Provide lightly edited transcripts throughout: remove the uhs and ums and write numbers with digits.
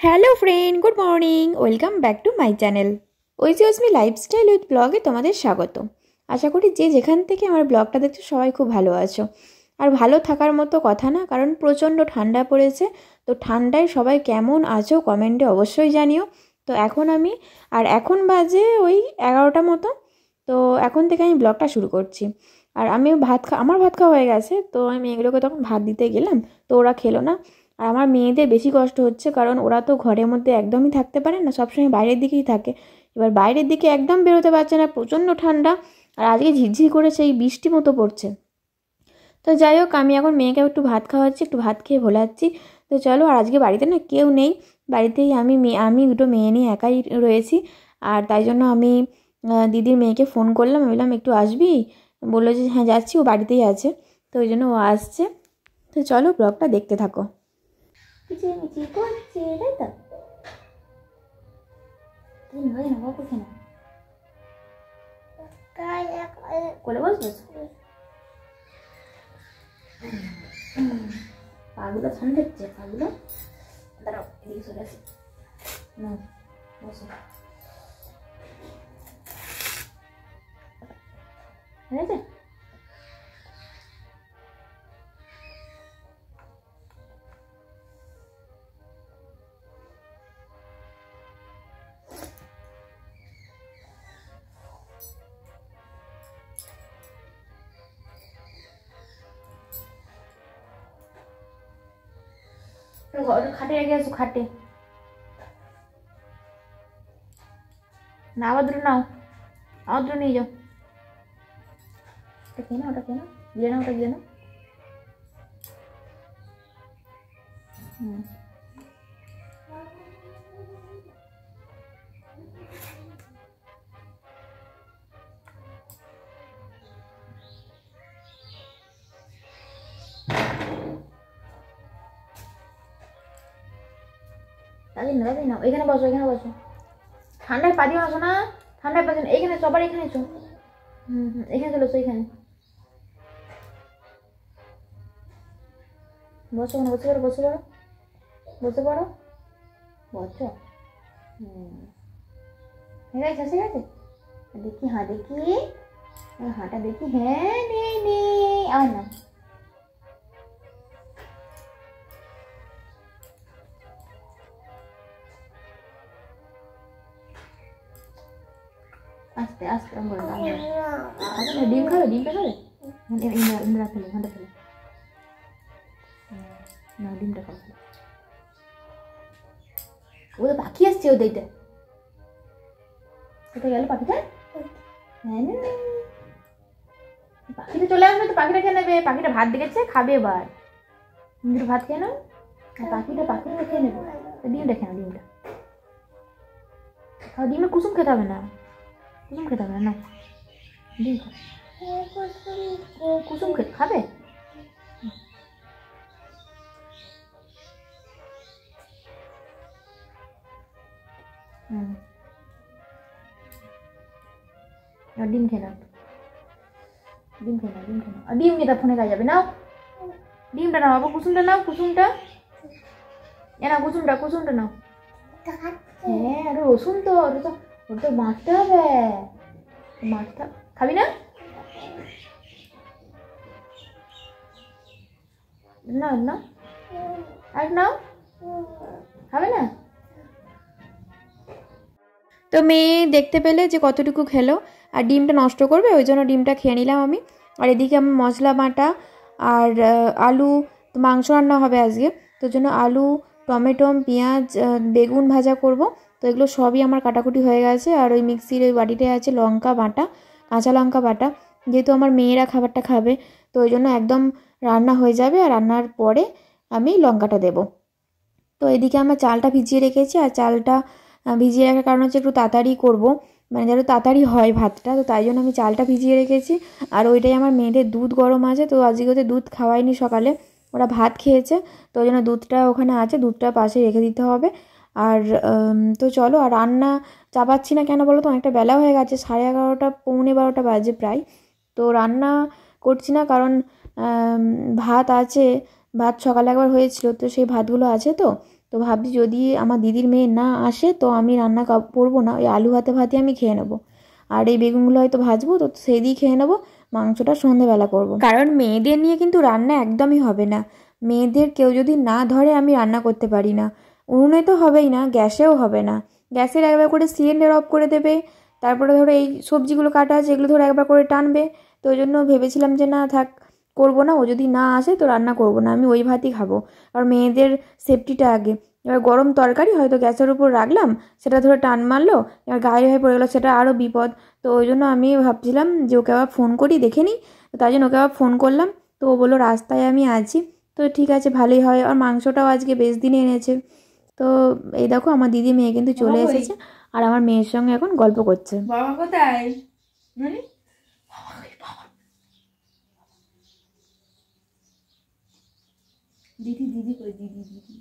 Hello friend, good morning, welcome back to my channel ঐতিহ্যমি lifestyle with ব্লগে তোমাদের স্বাগত। আশা করি যে যেখান থেকে আমার ব্লগটা দেখছো সবাই খুব ভালো আছো। আর ভালো থাকার মতো কথা না, কারণ প্রচণ্ড ঠান্ডা পড়েছে। তো ঠান্ডায় সবাই কেমন আছো কমেন্টে অবশ্যই জানিও। তো এখন বাজে ওই 11টা মতো। তো এখন থেকে আমি ব্লগটা শুরু করছি। আর আমিও আমার ভাত খাওয়া হয়ে গেছে, তো আমি মেয়েগুলোকে তখন ভাত দিতে গেলাম, তো ওরা খেলো না। আর আমার মেয়েদের বেশি কষ্ট হচ্ছে, কারণ ওরা তো ঘরের মধ্যে একদমই থাকতে পারে না, সবসময় বাইরের দিকেই থাকে। এবার বাইরের দিকে একদম বেরোতে পারছে না, প্রচণ্ড ঠান্ডা। আর আজকে ঝিরঝির করে সেই বৃষ্টি মতো পড়ছে। তো যাই হোক, আমি এখন মেয়েকে একটু ভাত খাওয়াচ্ছি, একটু ভাত খেয়ে ভোলাচ্ছি। তো চলো, আর আজকে বাড়িতে না কেউ নেই, বাড়িতেই আমি দুটো মেয়ে নিয়ে একাই রয়েছি। আর তাই জন্য আমি দিদির মেয়েকে ফোন করলাম, আমি বললাম একটু আসবি। বললো যে হ্যাঁ যাচ্ছি, ও বাড়িতেই আছে। তো ওই জন্য ও আসছে। তো চলো, ব্লগটা দেখতে থাকো। কিচিমিচি করছে, তাই তো? তুমি ভাই না বাবা করছে না, কোলে বসবে। পাগুলো ঠান্ডা হচ্ছে, পাগুলো দাঁড়াও, এদিকে চলে আসি না, বসো। ঠিক আছে, খাটে রেখে আসো, খাটে না, আবার দুটো নাও, আবার দুটো নিয়ে যাও। ওটা খেয়ে না, ওটা খেয়ে না, গিয়ে না, ওটা গিয়ে না। দাদি না, দাদি না, এখানে বসো, এখানে বসো। ঠান্ডায় পা দিও না শোনা, ঠান্ডায় পা দিও না। এখানে সবার এখানে এসো। এখানে চলে এসো, এখানে বসো, না বসে পড়ো, বসে পড়ো, বসে পড়ো, বসো। ঠিক আছে, ঠিক আছে। দেখি, হ্যাঁ দেখি, হাঁটা দেখি, হ্যাঁ নেই নেই, আর না। আস্তে আস্তে ডিম খাবে, ডিমটা খাবে, ইন্দ্রা ফেলে, ঘন্টা ফেলে না, ডিমটা খাবে। ও তো পাখি আসছে, ও দেখতে কোথায় গেল পাখিটা? হ্যাঁ, পাখিটা চলে আসবে তো, পাখিটা খেয়ে নেবে। পাখিটা ভাত দেখেছে, খাবে এবার। তুমি ভাত খেয়ে নাও, পাখিটা খেয়ে নেবে। ডিমটা খেয়ে নাও, ডিমটা খাও। ডিমে কুসুম খেতে হবে না, কুসুম খেতে হবে না, ডিম খাও। কুসুম খাবে। ডিম খেয়ে নাও, ডিম খেয়ে নাও, ডিম খেয়ে নাও। ডিম নিয়ে তার ফোনে কাজ যাবে, নাও ডিমটা নাও, আবার কুসুমটা নাও, কুসুমটা এ নাও, কুসুমটা, কুসুমটা নাও। হ্যাঁ, আরে রসুন তো, ওটা তো মাখতে হবে, মাখতে খাবি না? না না, আর নাও, খাবে না। তো মেয়ে দেখতে পেলে যে কতটুকু খেলো, আর ডিমটা নষ্ট করবে, ওই জন্য ডিমটা খেয়ে নিলাম আমি। আর এদিকে আমি মশলা বাটা আর আলু, মাংস রান্না হবে আজকে, তো জন্য আলু, টমেটো, পেঁয়াজ, বেগুন ভাজা করব। তো এগুলো সবই আমার কাটাকুটি হয়ে গেছে। আর ওই মিক্সির ওই বাটিটায় আছে লঙ্কা বাটা, কাঁচা লঙ্কা বাটা, যেহেতু আমার মেয়েরা খাবারটা খাবে, তো ওই জন্য একদম রান্না হয়ে যাবে। আর রান্নার পরে আমি লঙ্কাটা দেবো। তো এদিকে আমার চালটা ভিজিয়ে রেখেছি, আর চালটা ভিজিয়ে রাখার কারণ হচ্ছে একটু তাড়াতাড়ি করবো, মানে যেন তাড়াতাড়ি হয় ভাতটা, তো তাই জন্য আমি চালটা ভিজিয়ে রেখেছি। আর ওইটাই আমার মেয়েদের দুধ গরম আছে, তো আজকে ওদের দুধ খাওয়াইনি সকালে, ওরা ভাত খেয়েছে, তো ওই জন্য দুধটা ওখানে আছে, দুধটা পাশে রেখে দিতে হবে। আর তো চলো, আর রান্না চাপাচ্ছি না কেন বলো তো, অনেকটা বেলা হয়ে গেছে, 11:30 পৌনে 12টা বাজে প্রায়। তো রান্না করছি না, কারণ ভাত আছে, ভাত সকালে একবার হয়েছিল, তো সেই ভাতগুলো আছে। তো তো ভাবছি যদি আমার দিদির মেয়ে না আসে তো আমি রান্না করবো না, ওই আলু ভাতে ভাতে আমি খেয়ে নেবো। আর এই বেগুনগুলো হয়তো ভাজবো, তো সেই দিয়ে খেয়ে নেবো। মাংসটা সন্ধেবেলা করবো, কারণ মেয়েদের নিয়ে কিন্তু রান্না একদমই হবে না। মেয়েদের কেউ যদি না ধরে আমি রান্না করতে পারি না। উনুনে তো হবেই না, গ্যাসেও হবে না। গ্যাসের একবার করে সিলিন্ডার অফ করে দেবে, তারপরে ধরো এই সবজিগুলো কাটা আছে এগুলো ধরো একবার করে টানবে। তো ওই জন্য ভেবেছিলাম যে না থাক, করবো না। ও যদি না আসে তো রান্না করবো না, আমি ওই ভাতই খাবো। আর মেয়েদের সেফটিটা আগে। এবার গরম তরকারি হয়তো গ্যাসের উপর রাখলাম, সেটা ধরে টান মারলো, এবার গায়ে হয়ে পড়ে গেলো, সেটা আরও বিপদ। তো ওই জন্য আমি ভাবছিলাম যে ওকে আবার ফোন করি, দেখে নিই। তো তাই জন্য ওকে আবার ফোন করলাম। তো ও বললো রাস্তায় আমি আছি। তো ঠিক আছে, ভালোই হয়। আর মাংসটাও আজকে বেশ দিনে এনেছে। তো এই দেখো আমার দিদি মেয়ে কিন্তু চলে এসেছে, আর আমার মেয়ের সঙ্গে এখন গল্প করছে। বাবা কোথায়? দিদি দিদি কই, দিদি দিদি।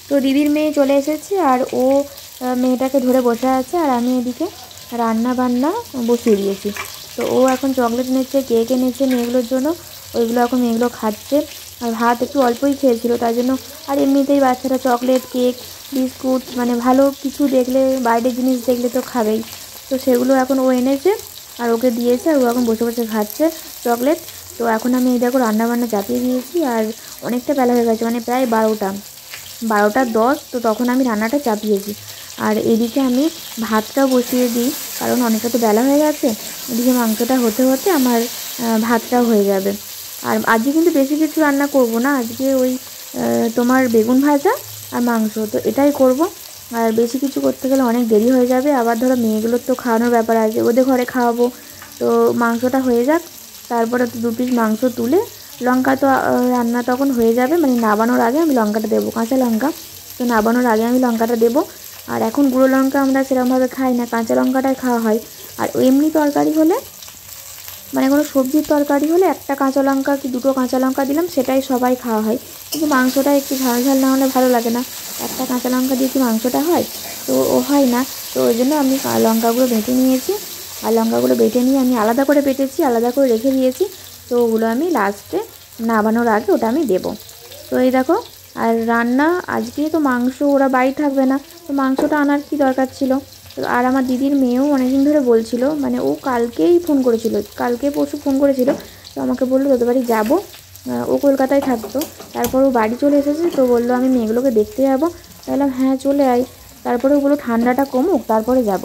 তো দিদির মেয়ে চলে এসেছে, আর ও মেয়েটাকে ধরে বসে আছে, আর আমি এদিকে রান্না বান্না বসিয়ে দিয়েছি। তো ও এখন চকলেট এনেছে, কেক এনেছে মেয়েগুলোর জন্য, ওইগুলো এখন মেয়েগুলো খাচ্ছে। আর ভাত একটু অল্পই খেয়েছিল তাই জন্য। আর এমনিতেই বাচ্চারা চকলেট, কেক, বিস্কুট মানে ভালো কিছু দেখলে, বাইরের জিনিস দেখলে তো খাবেই। তো সেগুলো এখন ও এনেছে আর ওকে দিয়েছে, আর ও এখন বসে বসে খাচ্ছে চকলেট। তো এখন আমি এই দেখো রান্নাবান্না চাপিয়ে দিয়েছি, আর অনেকটা বেলা হয়ে গেছে, মানে প্রায় 12টা 10। তো তখন আমি রান্নাটা চাপিয়েছি। আর এদিকে আমি ভাতটাও বসিয়ে দিই, কারণ অনেকটা তো বেলা হয়ে গেছে। এদিকে মাংসটা হতে হতে আমার ভাতটাও হয়ে যাবে। আর আজকে কিন্তু বেশি কিছু রান্না করব না, আজকে ওই তোমার বেগুন ভাজা আর মাংস, তো এটাই করব। আর বেশি কিছু করতে গেলে অনেক দেরি হয়ে যাবে। আবার ধরো মেয়েগুলোর তো খাওয়ানোর ব্যাপার আছে, ওদের ঘরে খাওয়াবো। তো মাংসটা হয়ে যাক, তারপরে তো 2 পিস মাংস তুলে লঙ্কা তো রান্না তখন হয়ে যাবে, মানে নাবানোর আগে আমি লঙ্কাটা দেবো, কাঁচা লঙ্কা। তো নাবানোর আগে আমি লঙ্কাটা দেবো। আর এখন গুঁড়ো লঙ্কা আমরা সেরকমভাবে খাই না, কাঁচা লঙ্কাটাই খাওয়া হয়। আর এমনি তরকারি হলে, মানে কোনো সবজির তরকারি হলে একটা কাঁচা লঙ্কা কি 2টো কাঁচা লঙ্কা দিলাম, সেটাই সবাই খাওয়া হয়। কিন্তু মাংসটা একটু ঝাল ঝাল না হলে ভালো লাগে না। একটা কাঁচা লঙ্কা দিয়ে কি মাংসটা হয়? তো ও হয় না। তো ওই জন্য আমি লঙ্কাগুলো বেটে নিয়েছি। আর লঙ্কাগুলো বেটে নিয়ে আমি আলাদা করে বেটেছি, আলাদা করে রেখে দিয়েছি। তো ওগুলো আমি লাস্টে নাবানোর আগে ওটা আমি দেবো। তো এই দেখো। আর রান্না আজকে তো মাংস, ওরা বাড়ি থাকবে না, তো মাংসটা আনার কি দরকার ছিল। তো আর আমার দিদির মেয়েও অনেকদিন ধরে বলছিল, মানে ও কালকেই ফোন করেছিল, কালকে পরশু ফোন করেছিল। তো আমাকে বললো তোদের বাড়ি যাবো। ও কলকাতায় থাকতো, তারপর ও বাড়ি চলে এসেছে। তো বললো আমি মেয়েগুলোকে দেখতে যাবো। বললাম হ্যাঁ চলে আয়। তারপরে ও বললো ঠান্ডাটা কমুক তারপরে যাব।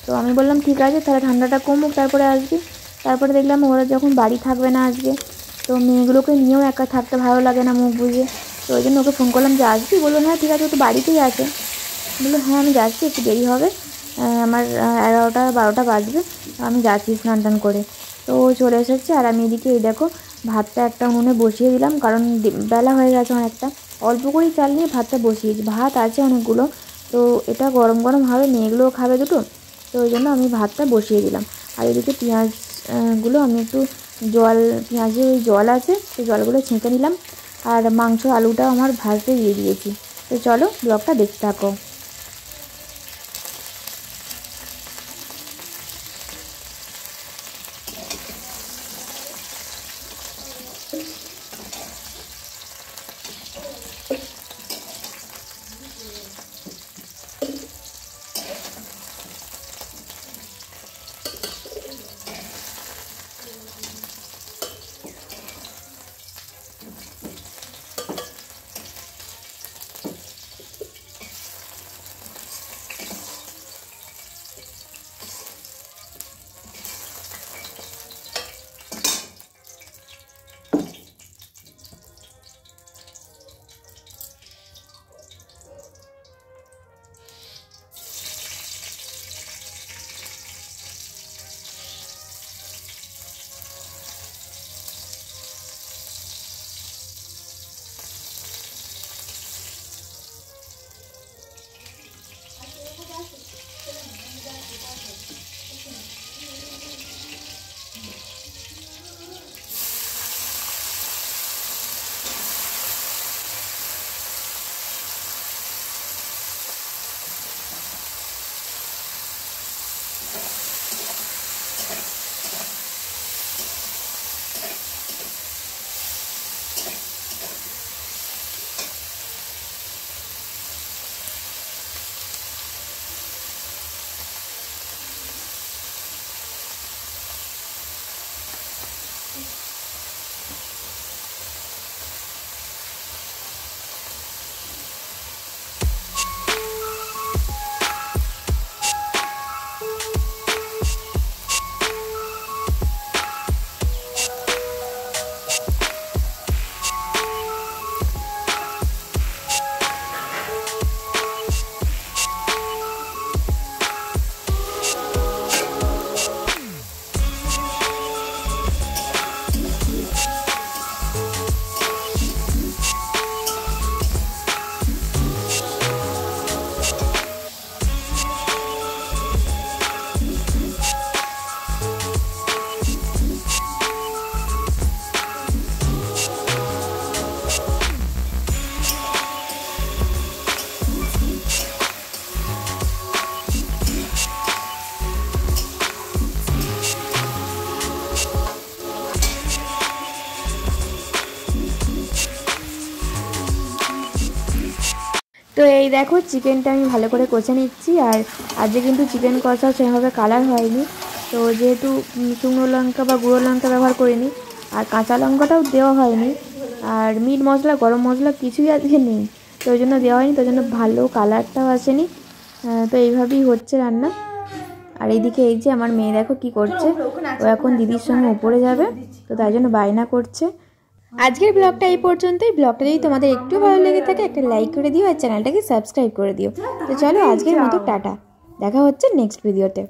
তো আমি বললাম ঠিক আছে, তাহলে ঠান্ডাটা কমুক তারপরে আসবি। তারপরে দেখলাম ওরা যখন বাড়ি থাকবে না আজকে, তো মেয়েগুলোকে নিয়েও একা থাকতে ভালো লাগে না মুখ বুঝে। তো ওই জন্য ওকে ফোন করলাম যে আসবি, বললো হ্যাঁ ঠিক আছে, ও তো বাড়িতেই আছে। বললো হ্যাঁ আমি যাচ্ছি, একটু দেরি হবে, আমার 11টা 12টা বাজবে, আমি যাচ্ছি স্নান টান করে। তো ও চলে এসেছে। আর আমি এদিকে এই দেখো ভাতটা একটা উনুনে বসিয়ে দিলাম, কারণ বেলা হয়ে গেছে অনেকটা। অল্প করেই চাল নিয়ে ভাতটা বসিয়েছি, ভাত আছে অনেকগুলো। তো এটা গরম গরম হবে, মেয়েগুলোও খাবে দুটো। তো ওই জন্য আমি ভাতটা বসিয়ে দিলাম। আর এদিকে পেঁয়াজগুলো আমি একটু পেঁয়াজে ওই জল আছে, সেই জলগুলো ছেঁকে নিলাম। আর মাংস আলুটাও আমার ভাজতে দিয়ে দিয়েছি। তো চলো ব্লগটা দেখতে থাকো। তো এই দেখো চিকেনটা আমি ভালো করে কষে নিচ্ছি। আর আজকে কিন্তু চিকেন কষা সেভাবে কালার হয়নি, তো যেহেতু শুকনো লঙ্কা বা গুঁড়ো লঙ্কা ব্যবহার করিনি, আর কাঁচা লঙ্কাটাও দেওয়া হয়নি, আর মিট মশলা গরম মশলা কিছুই আজকে নেই, তো ওই জন্য দেওয়া হয়নি, তো জন্য ভালো কালারটাও আসেনি। তো এইভাবেই হচ্ছে রান্না। আর এইদিকে এই যে আমার মেয়ে দেখো কি করছে, ও এখন দিদির সঙ্গে উপরে যাবে, তো তাই জন্য বায়না করছে। আজকের ব্লগটা এই পর্যন্তই। ব্লগটা যদি তোমাদের একটু ভালো লেগে থাকে একটা লাইক করে দিও আর চ্যানেলটাকে সাবস্ক্রাইব করে দিও। তো চলো আজকের মতো টাটা, দেখা হচ্ছে নেক্সট ভিডিওতে।